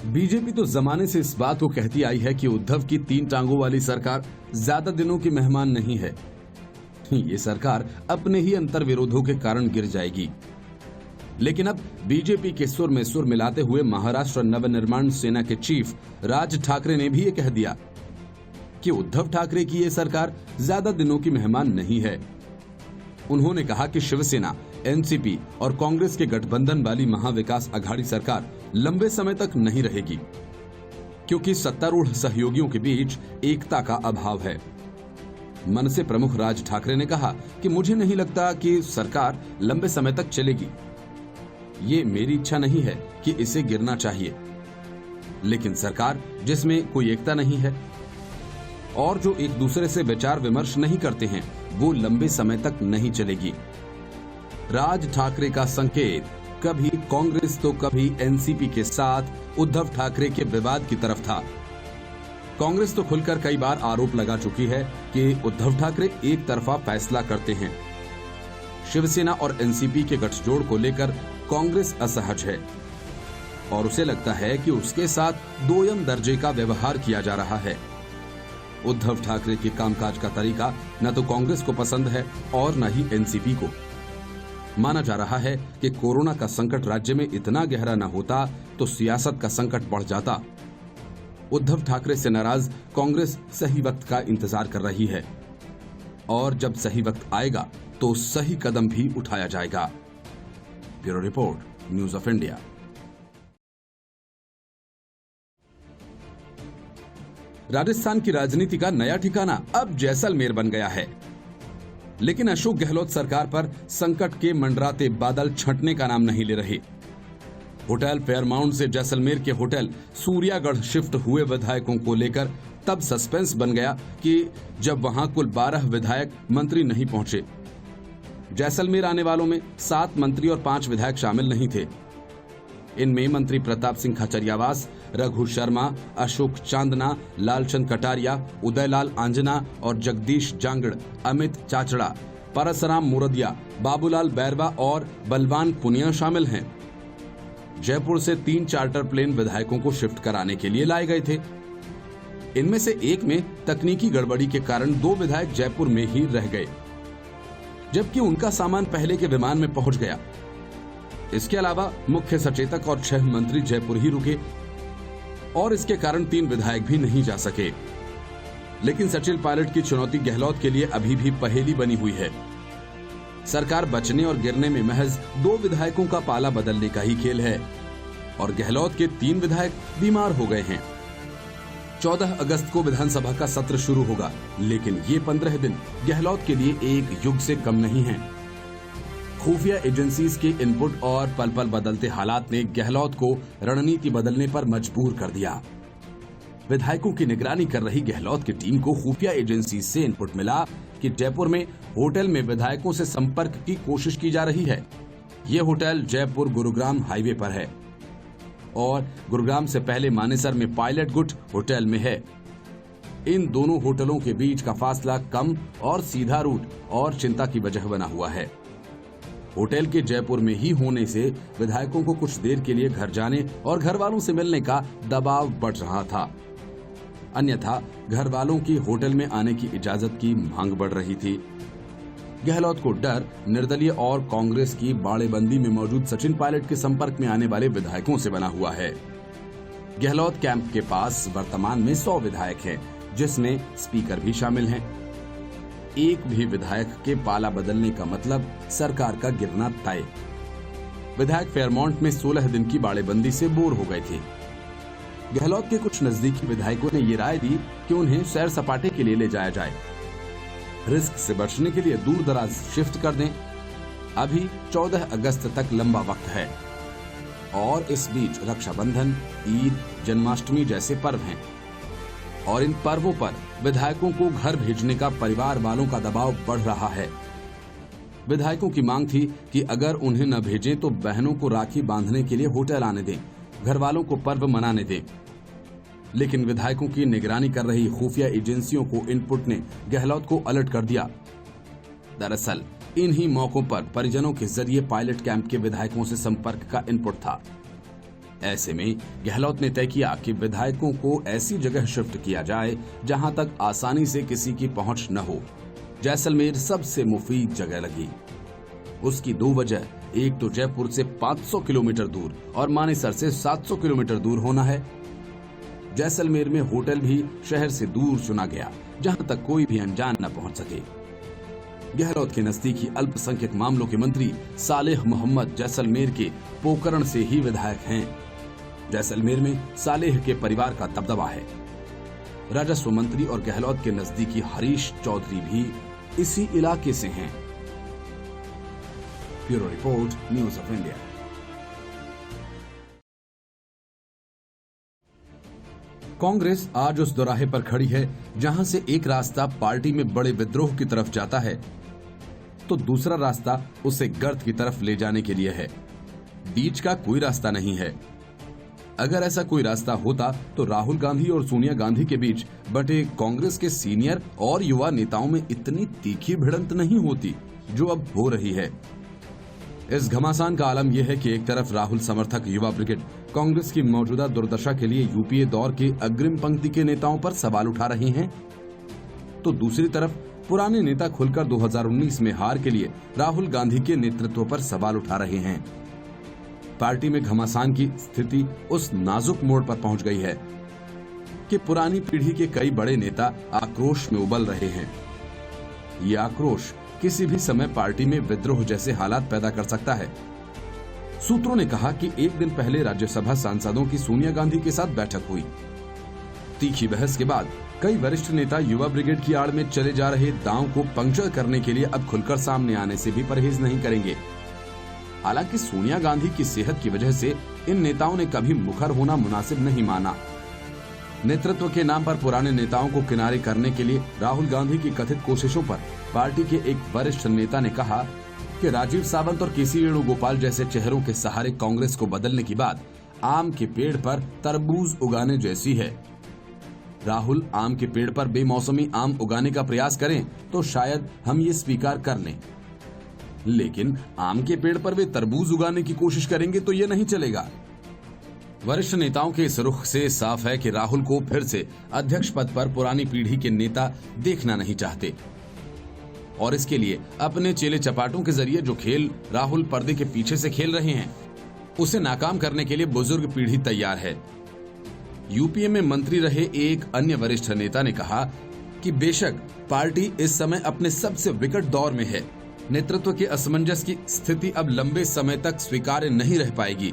BJP तो जमाने से इस बात को कहती आई है कि उद्धव की 3 टांगों वाली सरकार ज्यादा दिनों की मेहमान नहीं है। ये सरकार अपने ही अंतर विरोधों के कारण गिर जाएगी। लेकिन अब बीजेपी के सुर में सुर मिलाते हुए महाराष्ट्र नवनिर्माण सेना के चीफ राज ठाकरे ने भी ये कह दिया कि उद्धव ठाकरे की ये सरकार ज्यादा दिनों की मेहमान नहीं है। उन्होंने कहा कि शिवसेना, एनसीपी और कांग्रेस के गठबंधन वाली महाविकास अघाड़ी सरकार लंबे समय तक नहीं रहेगी, क्योंकि सत्तारूढ़ सहयोगियों के बीच एकता का अभाव है। मनसे प्रमुख राज ठाकरे ने कहा कि मुझे नहीं लगता कि सरकार लंबे समय तक चलेगी। ये मेरी इच्छा नहीं है कि इसे गिरना चाहिए, लेकिन सरकार जिसमें कोई एकता नहीं है और जो एक दूसरे से विचार विमर्श नहीं करते हैं, वो लंबे समय तक नहीं चलेगी। राज ठाकरे का संकेत कभी कांग्रेस तो कभी एनसीपी के साथ उद्धव ठाकरे के विवाद की तरफ था। कांग्रेस तो खुलकर कई बार आरोप लगा चुकी है कि उद्धव ठाकरे एक तरफा फैसला करते हैं। शिवसेना और एनसीपी के गठजोड़ को लेकर कांग्रेस असहज है और उसे लगता है कि उसके साथ दोयम दर्जे का व्यवहार किया जा रहा है। उद्धव ठाकरे के कामकाज का तरीका न तो कांग्रेस को पसंद है और न ही एनसीपी को। माना जा रहा है कि कोरोना का संकट राज्य में इतना गहरा न होता तो सियासत का संकट बढ़ जाता। उद्धव ठाकरे से नाराज कांग्रेस सही वक्त का इंतजार कर रही है और जब सही वक्त आएगा तो सही कदम भी उठाया जाएगा। Bureau report, news of India. Rajasthan की राजनीति का नया ठिकाना अब जैसलमेर बन गया है, लेकिन अशोक गहलोत सरकार पर संकट के मंडराते बादल छंटने का नाम नहीं ले रहे। होटल फेयरमाउंट से जैसलमेर के होटल सूर्यागढ़ शिफ्ट हुए विधायकों को लेकर तब सस्पेंस बन गया कि जब वहां कुल 12 विधायक मंत्री नहीं पहुंचे। जैसलमेर आने वालों में 7 मंत्री और 5 विधायक शामिल नहीं थे। इनमें मंत्री प्रताप सिंह खचरियावास, रघु शर्मा, अशोक चांदना, लालचंद कटारिया, उदयलाल आंजना और जगदीश जांगड़, अमित चाचड़ा, परसराम मुरदिया, बाबूलाल बैरवा और बलवान पुनिया शामिल हैं। जयपुर से 3 चार्टर प्लेन विधायकों को शिफ्ट कराने के लिए लाए गए थे। इनमें से एक में तकनीकी गड़बड़ी के कारण 2 विधायक जयपुर में ही रह गए, जबकि उनका सामान पहले के विमान में पहुंच गया। इसके अलावा मुख्य सचेतक और 6 मंत्री जयपुर ही रुके और इसके कारण 3 विधायक भी नहीं जा सके। लेकिन सचिन पायलट की चुनौती गहलोत के लिए अभी भी पहेली बनी हुई है। सरकार बचने और गिरने में महज 2 विधायकों का पाला बदलने का ही खेल है और गहलोत के 3 विधायक बीमार हो गए हैं। 14 अगस्त को विधानसभा का सत्र शुरू होगा, लेकिन ये 15 दिन गहलोत के लिए एक युग से कम नहीं है। खुफिया एजेंसीज के इनपुट और पल पल बदलते हालात ने गहलोत को रणनीति बदलने पर मजबूर कर दिया। विधायकों की निगरानी कर रही गहलोत की टीम को खुफिया एजेंसी से इनपुट मिला कि जयपुर में होटल में विधायकों से संपर्क की कोशिश की जा रही है। ये होटल जयपुर गुरुग्राम हाईवे पर है और गुरुग्राम से पहले मानेसर में पायलट गुट होटल में है। इन दोनों होटलों के बीच का फासला कम और सीधा रूट और चिंता की वजह बना हुआ है। होटल के जयपुर में ही होने से विधायकों को कुछ देर के लिए घर जाने और घर वालों से मिलने का दबाव बढ़ रहा था। अन्यथा घर वालों की होटल में आने की इजाजत की मांग बढ़ रही थी। गहलोत को डर निर्दलीय और कांग्रेस की बाड़ेबंदी में मौजूद सचिन पायलट के संपर्क में आने वाले विधायकों से बना हुआ है। गहलोत कैंप के पास वर्तमान में 100 विधायक हैं, जिसमें स्पीकर भी शामिल हैं। एक भी विधायक के पाला बदलने का मतलब सरकार का गिरना तय। विधायक फेयरमाउंट में 16 दिन की बाड़ेबंदी से बोर हो गए थे। गहलोत के कुछ नजदीकी विधायकों ने ये राय दी कि उन्हें सैर सपाटे के लिए ले जाया जाए। रिस्क से बचने के लिए दूर दराज शिफ्ट कर दें। अभी 14 अगस्त तक लंबा वक्त है और इस बीच रक्षाबंधन, ईद, जन्माष्टमी जैसे पर्व हैं और इन पर्वों पर विधायकों को घर भेजने का परिवार वालों का दबाव बढ़ रहा है। विधायकों की मांग थी कि अगर उन्हें न भेजें तो बहनों को राखी बांधने के लिए होटल आने दें, घर वालों को पर्व मनाने दें। लेकिन विधायकों की निगरानी कर रही खुफिया एजेंसियों को इनपुट ने गहलोत को अलर्ट कर दिया। दरअसल इन्हीं मौकों पर परिजनों के जरिए पायलट कैंप के विधायकों से संपर्क का इनपुट था। ऐसे में गहलोत ने तय किया कि विधायकों को ऐसी जगह शिफ्ट किया जाए जहां तक आसानी से किसी की पहुंच न हो। जैसलमेर सबसे मुफीद जगह लगी। उसकी दो वजह, एक तो जयपुर से 500 किलोमीटर दूर और मानेसर से 700 किलोमीटर दूर होना है। जैसलमेर में होटल भी शहर से दूर चुना गया जहां तक कोई भी अनजान न पहुंच सके। गहलोत के नजदीकी अल्पसंख्यक मामलों के मंत्री सालेह मोहम्मद जैसलमेर के पोकरण से ही विधायक हैं। जैसलमेर में सालेह के परिवार का दबदबा है। राजस्व मंत्री और गहलोत के नजदीकी हरीश चौधरी भी इसी इलाके से हैं। Bureau report, news of India. Congress आज उस दोराहे पर खड़ी है जहां से एक रास्ता पार्टी में बड़े विद्रोह की तरफ जाता है तो दूसरा रास्ता उसे गर्त की तरफ ले जाने के लिए है। बीच का कोई रास्ता नहीं है। अगर ऐसा कोई रास्ता होता तो राहुल गांधी और सोनिया गांधी के बीच बटे कांग्रेस के सीनियर और युवा नेताओं में इतनी तीखी भिड़ंत नहीं होती जो अब हो रही है। इस घमासान का आलम यह है कि एक तरफ राहुल समर्थक युवा ब्रिगेड कांग्रेस की मौजूदा दुर्दशा के लिए यूपीए दौर के अग्रिम पंक्ति के नेताओं पर सवाल उठा रहे हैं, तो दूसरी तरफ पुराने नेता खुलकर 2019 में हार के लिए राहुल गांधी के नेतृत्व पर सवाल उठा रहे हैं। पार्टी में घमासान की स्थिति उस नाजुक मोड़ पर पहुंच गई है कि पुरानी पीढ़ी के कई बड़े नेता आक्रोश में उबल रहे हैं। ये आक्रोश किसी भी समय पार्टी में विद्रोह जैसे हालात पैदा कर सकता है। सूत्रों ने कहा कि एक दिन पहले राज्यसभा सांसदों की सोनिया गांधी के साथ बैठक हुई। तीखी बहस के बाद कई वरिष्ठ नेता युवा ब्रिगेड की आड़ में चले जा रहे दांव को पंक्चर करने के लिए अब खुलकर सामने आने से भी परहेज नहीं करेंगे। हालांकि सोनिया गांधी की सेहत की वजह से इन नेताओं ने कभी मुखर होना मुनासिब नहीं माना। नेतृत्व के नाम पर पुराने नेताओं को किनारे करने के लिए राहुल गांधी की कथित कोशिशों पर पार्टी के एक वरिष्ठ नेता ने कहा कि राजीव सावंत और केसी वेणुगोपाल जैसे चेहरों के सहारे कांग्रेस को बदलने की बात आम के पेड़ पर तरबूज उगाने जैसी है। राहुल आम के पेड़ पर बेमौसमी आम उगाने का प्रयास करें तो शायद हम ये स्वीकार कर लें, लेकिन आम के पेड़ पर वे तरबूज उगाने की कोशिश करेंगे तो ये नहीं चलेगा। वरिष्ठ नेताओं के इस रुख से साफ है कि राहुल को फिर से अध्यक्ष पद पर पुरानी पीढ़ी के नेता देखना नहीं चाहते और इसके लिए अपने चेले चपाटों के जरिए जो खेल राहुल पर्दे के पीछे से खेल रहे हैं उसे नाकाम करने के लिए बुजुर्ग पीढ़ी तैयार है। यूपीए में मंत्री रहे एक अन्य वरिष्ठ नेता ने कहा कि बेशक पार्टी इस समय अपने सबसे विकट दौर में है, नेतृत्व के असमंजस की स्थिति अब लंबे समय तक स्वीकार्य नहीं रह पाएगी।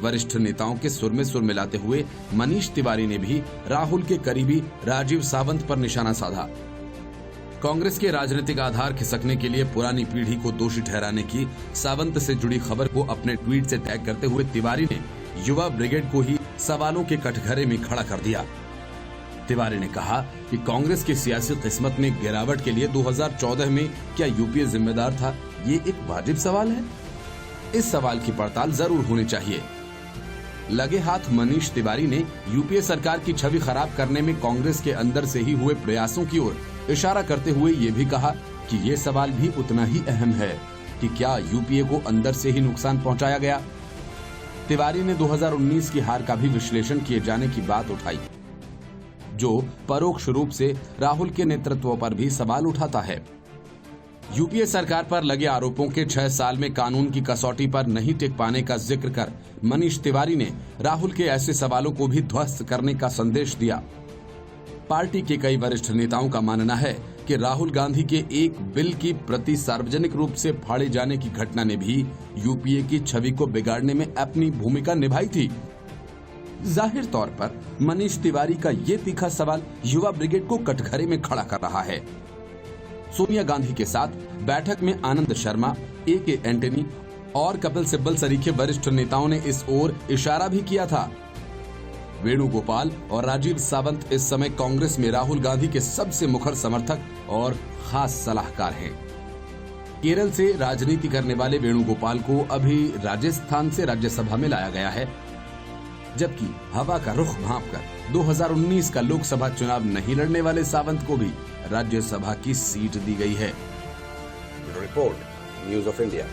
वरिष्ठ नेताओं के सुर में सुर मिलाते हुए मनीष तिवारी ने भी राहुल के करीबी राजीव सावंत पर निशाना साधा। कांग्रेस के राजनीतिक आधार खिसकने के लिए पुरानी पीढ़ी को दोषी ठहराने की सावंत से जुड़ी खबर को अपने ट्वीट से टैग करते हुए तिवारी ने युवा ब्रिगेड को ही सवालों के कटघरे में खड़ा कर दिया। तिवारी ने कहा कि कांग्रेस की सियासी किस्मत में गिरावट के लिए 2014 में क्या यूपीए जिम्मेदार था? ये एक वाजिब सवाल है। इस सवाल की पड़ताल जरूर होनी चाहिए। लगे हाथ मनीष तिवारी ने यूपीए सरकार की छवि खराब करने में कांग्रेस के अंदर से ही हुए प्रयासों की ओर इशारा करते हुए ये भी कहा कि ये सवाल भी उतना ही अहम है कि क्या यूपीए को अंदर से ही नुकसान पहुंचाया गया। तिवारी ने 2019 की हार का भी विश्लेषण किए जाने की बात उठाई, जो परोक्ष रूप से राहुल के नेतृत्व पर भी सवाल उठाता है। यूपीए सरकार पर लगे आरोपों के 6 साल में कानून की कसौटी पर नहीं टिक पाने का जिक्र कर मनीष तिवारी ने राहुल के ऐसे सवालों को भी ध्वस्त करने का संदेश दिया। पार्टी के कई वरिष्ठ नेताओं का मानना है कि राहुल गांधी के एक बिल की प्रति सार्वजनिक रूप से फाड़े जाने की घटना ने भी यूपीए की छवि को बिगाड़ने में अपनी भूमिका निभाई थी। जाहिर तौर पर मनीष तिवारी का ये तीखा सवाल युवा ब्रिगेड को कटघरे में खड़ा कर रहा है। सोनिया गांधी के साथ बैठक में आनंद शर्मा, ए.के. एंटनी और कपिल सिब्बल सरीखे वरिष्ठ नेताओं ने इस ओर इशारा भी किया था। वेणुगोपाल और राजीव सावंत इस समय कांग्रेस में राहुल गांधी के सबसे मुखर समर्थक और खास सलाहकार हैं। केरल से राजनीति करने वाले वेणुगोपाल को अभी राजस्थान से राज्यसभा में लाया गया है, जबकि हवा का रुख भांपकर 2019 का लोकसभा चुनाव नहीं लड़ने वाले सावंत को भी राज्यसभा की सीट दी गई है। Report, news of India.